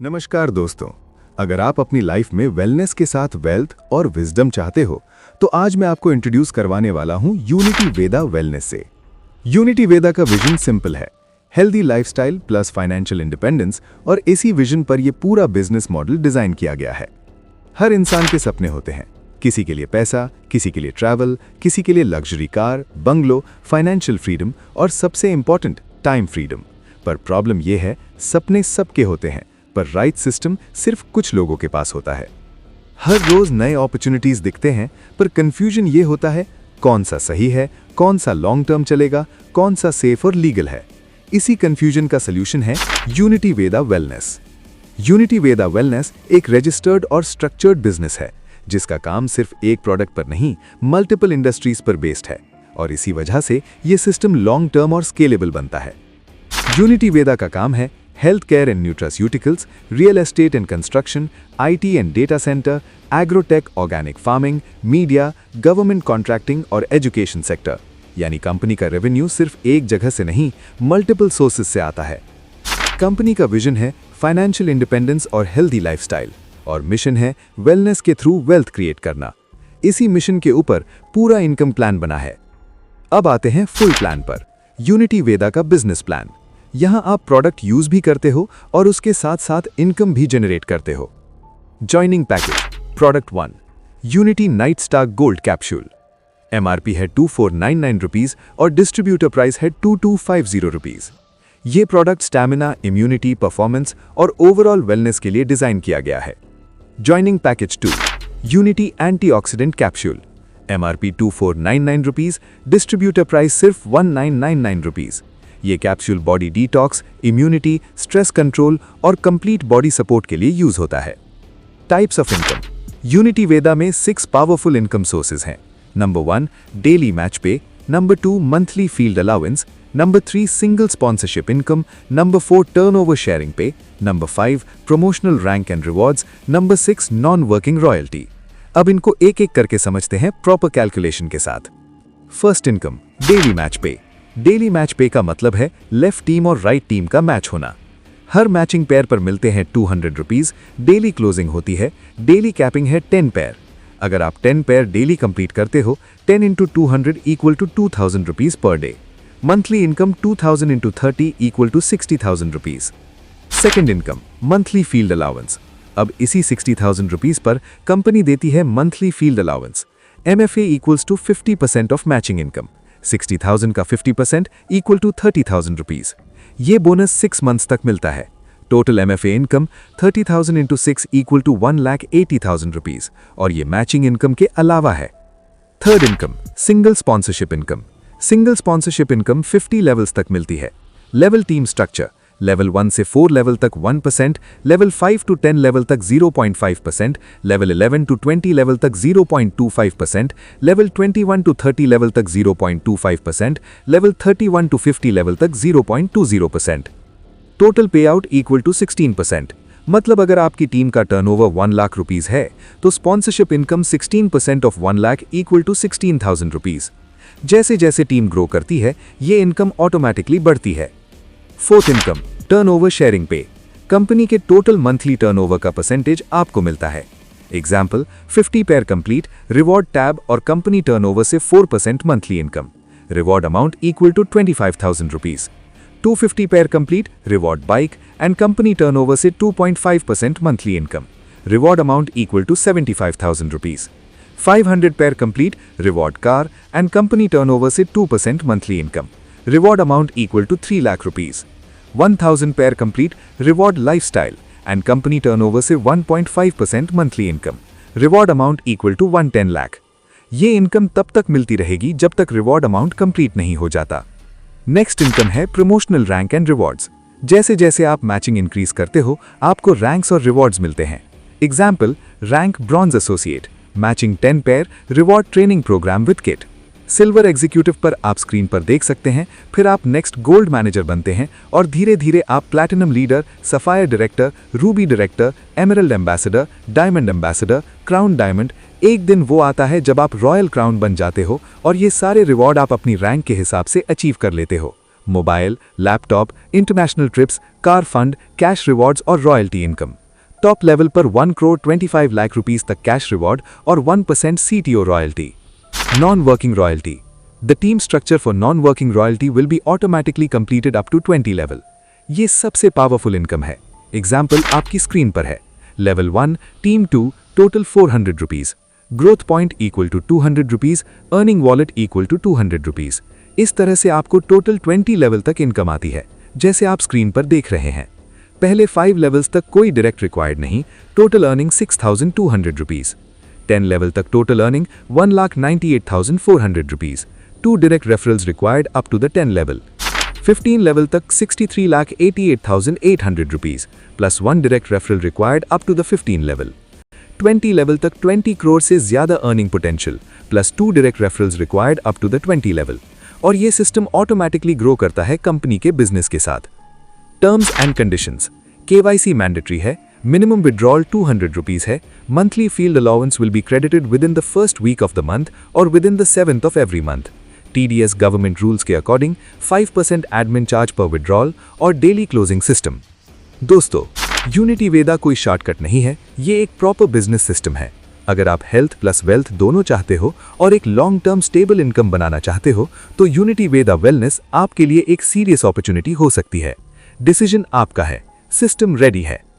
नमस्कार दोस्तों। अगर आप अपनी लाइफ में वेलनेस के साथ वेल्थ और विजडम चाहते हो तो आज मैं आपको इंट्रोड्यूस करवाने वाला हूं यूनिटी वेदा वेलनेस से। यूनिटी वेदा का विजन सिंपल है, healthy lifestyle plus financial independence, और इसी विजन पर यह पूरा बिजनेस मॉडल डिजाइन किया गया है। हर इंसान के सपने होते हैं, किसी के लिए पैसा, किसी के लिए ट्रैवल, किसी के लिए luxury car, bungalow, financial freedom और सबसे इंपॉर्टेंट टाइम फ्रीडम। पर प्रॉब्लम यह है, सपने सबके होते हैं पर राइट सिस्टम सिर्फ कुछ लोगों के पास होता है। हर रोज नए अपॉर्चुनिटीज दिखते हैं पर कंफ्यूजन ये होता है कौन सा सही है, कौन सा लॉन्ग टर्म चलेगा, कौन सा सेफ और लीगल है। इसी कंफ्यूजन का सलूशन है यूनिटी वेदा वेलनेस। यूनिटी वेदा वेलनेस एक रजिस्टर्ड और स्ट्रक्चर्ड बिजनेस है जिसका काम सिर्फ एक प्रोडक्ट पर नहीं, मल्टीपल इंडस्ट्रीज पर बेस्ड है, और इसी वजह से यह सिस्टम लॉन्ग टर्म और स्केलेबल बनता है। यूनिटी वेदा का काम है health care and nutraceuticals, real estate and construction, IT and data centre, agrotech, organic farming, media, government contracting और एजुकेशन सेक्टर। यानी कंपनी का रेवेन्यू सिर्फ एक जगह से नहीं, मल्टीपल सोर्सेज से आता है। कंपनी का विजन है फाइनेंशियल इंडिपेंडेंस और हेल्दी लाइफस्टाइल, और मिशन है वेलनेस के थ्रू वेल्थ क्रिएट करना। इसी मिशन के ऊपर पूरा इनकम प्लान बना है। अब आते हैं फुल प्लान पर, यूनिटी वेदा का बिजनेस प्लान। यहां आप प्रोडक्ट यूज भी करते हो और उसके साथ साथ इनकम भी जनरेट करते हो। Joining package product 1, unity night star gold capsule. MRP है 2499 रुपीज और डिस्ट्रीब्यूटर प्राइस है 2250 रुपीज। ये प्रोडक्ट स्टैमिना, इम्यूनिटी, परफॉर्मेंस और ओवरऑल वेलनेस के लिए डिजाइन किया गया है। Joining package 2, unity antioxidant capsule. MRP 2499 rupees, distributor price सिर्फ 1999 रुपीज। ये capsule body detox, immunity, stress control और कंप्लीट बॉडी सपोर्ट के लिए यूज होता है। टाइप्स ऑफ इनकम, यूनिटी वेदा में 6 पावरफुल इनकम सोर्सेज हैं। नंबर 1 डेली मैच पे, number 2 monthly field allowance, number 3 single sponsorship income, number 4 turnover sharing pay, number 5 promotional rank and rewards, number 6 non working royalty. अब इनको एक एक करके समझते हैं प्रॉपर कैलकुलेशन के साथ। फर्स्ट इनकम डेली मैच पे। डेली मैच पे का मतलब है लेफ्ट टीम और राइट टीम का मैच होना। हर मैचिंग पेयर पर मिलते हैं 200 रुपीज। डेली क्लोजिंग होती है, डेली कैपिंग है 10 पेयर। अगर आप 10 पेयर डेली कंप्लीट करते हो, 10 × 200 equal to 2000 rupees per day. Monthly income 2000 × 30 equal to 60,000 rupees. Second income monthly field allowance. अब इसी 60,000 रुपीज पर कंपनी देती है monthly field allowance. MFA equals to 50% of matching income. 60,000 का 50% इक्वल टू 30,000 रुपीज। ये bonus 6 months तक मिलता है। Total MFA income 30,000 × 6 equal to 1,80,000 rupees, और ये मैचिंग इनकम के अलावा है। Third income single sponsorship income. Single sponsorship income 50 levels तक मिलती है। लेवल टीम स्ट्रक्चर, लेवल 1 से 4 लेवल तक 1%, लेवल 5 to 10 लेवल तक 0.5%, लेवल 11 to 20 लेवल तक 0.25%, लेवल 21 to 30 लेवल तक 0.25%, लेवल 31 to 50 लेवल तक 0.20%। टोटल पे आउट इक्वल टू 16%। मतलब अगर आपकी टीम का टर्नओवर 1 लाख रुपीज है तो sponsorship income 16% of 1 lakh equal to 16,000 rupees. जैसे जैसे टीम ग्रो करती है ये इनकम ऑटोमेटिकली बढ़ती है। फोर्थ इनकम टर्नओवर शेयरिंग पे। कंपनी के टोटल मंथली टर्नओवर का परसेंटेज आपको मिलता है। Example 50 pair complete, reward tab और कंपनी टर्नओवर से 4% monthly income. Reward amount equal to 25,000 rupees. 250 pair complete, reward bike and company turnover से 2.5% monthly income. Reward amount equal to 75,000 rupees. 500 pair complete, reward car and company turnover से 2% monthly income. Reward amount equal to 3 lakh rupees. 1000 pair complete, reward lifestyle and company turnover से 1.5% monthly income. Reward amount equal to 110 lakh. ये income तब तक मिलती रहेगी जब तक reward amount complete नहीं हो जाता। नेक्स्ट इनकम है प्रमोशनल रैंक एंड रिवॉर्ड्स। जैसे जैसे आप मैचिंग इंक्रीज करते हो आपको रैंक्स और रिवॉर्ड्स मिलते हैं। Example rank bronze associate, matching 10 pair, reward training program with kit. Silver executive पर आप स्क्रीन पर देख सकते हैं, फिर आप नेक्स्ट गोल्ड मैनेजर बनते हैं और धीरे धीरे आप platinum leader, sapphire director, Ruby director, emerald ambassador, diamond ambassador, crown diamond. एक दिन वो आता है जब आप रॉयल क्राउन बन जाते हो और ये सारे रिवॉर्ड आप अपनी रैंक के हिसाब से अचीव कर लेते हो। Mobile, laptop, international trips, car fund, cash rewards और रॉयल्टी इनकम। टॉप लेवल पर 1 करोड़ 25 लाख रुपीस तक कैश रिवॉर्ड और 1% CTO royalty. Non working royalty. The team structure for non working royalty will be automatically completed up to 20 level. ये सबसे powerful income है। Example आपकी screen पर है। Level 1, team 2, total 400 rupees, growth point equal to 200 rupees, earning wallet equal to 200 rupees. इस तरह से आपको टोटल 20 लेवल तक इनकम आती है, जैसे आप स्क्रीन पर देख रहे हैं। पहले 5 लेवल्स तक कोई डायरेक्ट रिक्वायर्ड नहीं, टोटल अर्निंग 6,200 रुपीज। 10 लेवल तक total earning 1,98,400 rupees, 2 direct referrals required up to the 10 level. 15 level तक 63,88,800 rupees plus 1 direct referral required up to the 15 level. 20 level तक 20 करोड़ से ज्यादा earning potential plus 2 direct referrals required up to the 20 level. और ये system automatically grow करता है company के business के साथ। Terms and conditions. KYC mandatory है, मिनिमम विड्रॉल 200 रुपीज है, monthly field allowance will be credited within the first week of the month और within the 7th of every month. TDS government rules के according 5% admin charge per withdrawal और daily closing system. दोस्तों, यूनिटी वेदा कोई shortcut नहीं है, ये एक proper business system है। अगर आप हेल्थ प्लस वेल्थ दोनों चाहते हो और एक लॉन्ग टर्म स्टेबल इनकम बनाना चाहते हो तो यूनिटी वेदा वेलनेस आपके लिए एक सीरियस अपॉर्चुनिटी हो सकती है। डिसीजन आपका है, सिस्टम रेडी है।